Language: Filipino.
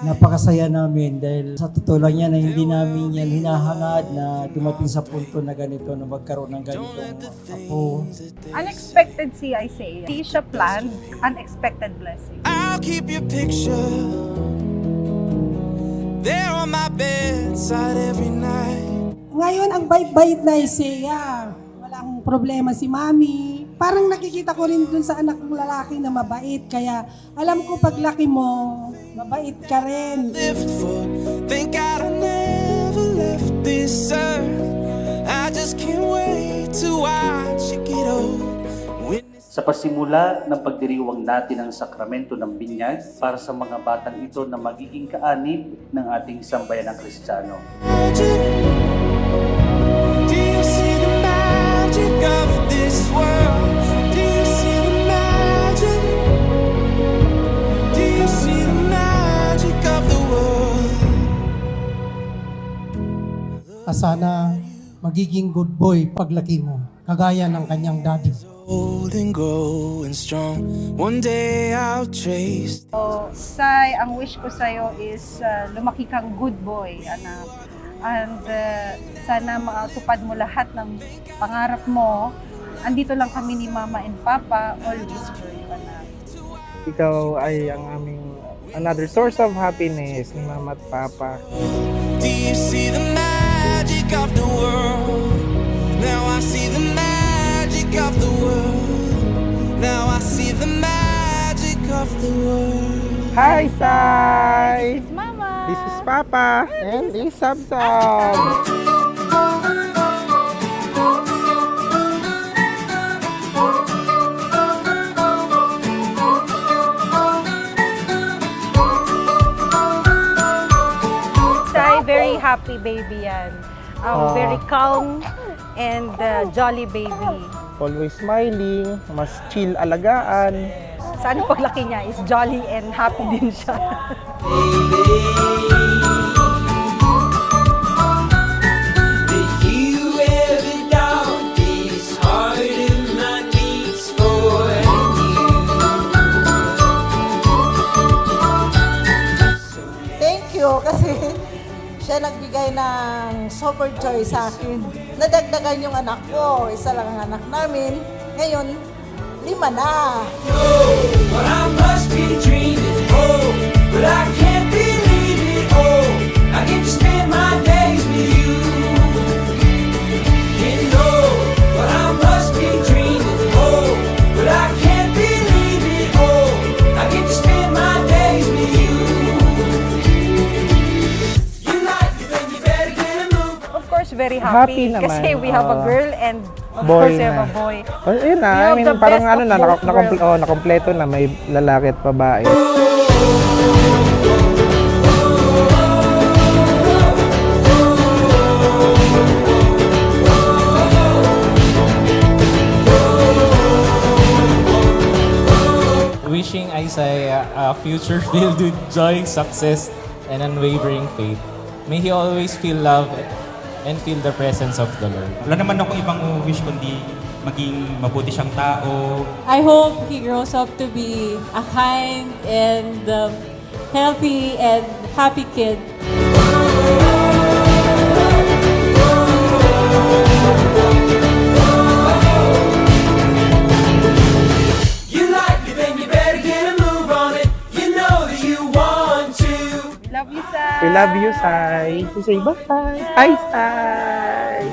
Napakasaya namin dahil sa totoo lang yan na hindi namin yan hinahangad na dumating sa punto na ganito, na magkaroon ng ganitong apo. Unexpected si Isaiah. Hindi siya planned, unexpected blessing. I'll keep your picture there on my bedside every night. Ngayon, ang bait-bait na Isaiah. Walang problema si Mami. Parang nakikita ko rin dun sa anak kong lalaki na mabait. Kaya alam ko paglaki mo, mabait ka rin. Lived for, thank God I never left this earth. I just can't wait to watch you get old. Sa pasimula ng pagdiriwang natin ang sakramento ng binyag para sa mga batang ito na magiging kaanib ng ating sambayan ng Kristiyano. Do you see the magic of this world? Do you see the magic? Do you see the magic of the world? Sana magiging good boy paglaki mo. Kagaya ng kanyang daddy. Old and growing strong. One day I'll trace. So, Sai, ang wish ko sa'yo is lumaki kang good boy, anak. And sana matupad mo lahat ng pangarap mo. Andito lang kami ni Mama and Papa, always for you, anak. Ikaw ay ang aming another source of happiness ni Mama at Papa. Do you see the magic of the world? Now I see the magic of the world. Now I see the magic of the world. Hi, Sai! Mama! This is Papa and this is Sabsab. Sai, very happy baby yan. Very calm and jolly baby. Always smiling, mas chill alagaan. Sana paglaki niya is jolly and happy din siya. Thank you kasi siya nagbigay ng super joy sa akin. Nadagdagan yung anak ko. Isa lang ang anak namin. Ngayon, 5 na. But I must be dreaming, oh, but I can't believe it, oh, I get to spend my days with you. You know, but I must be dreaming, oh, but I can't believe it, oh, I get to spend my days with you. You like it, then you better get a move. Of course, very Happy happy. naman. Kasi we have a girl and of Boy course we have na. a boy. Oh, yun na, We I have mean, the parang best ano of na, both worlds. nakompleto na, may lalaki at babae. Wishing Isaiah a future filled with joy, success, and unwavering faith. May he always feel love and feel the presence of the Lord. Wala naman akong ibang wish kundi maging mabuti siyang tao. I hope he grows up to be a kind and healthy and happy kid. You like it, then you better get a move on it. You know that you want to. Love you, Sai. We love you, Sai. Say bye. Hi, Sai.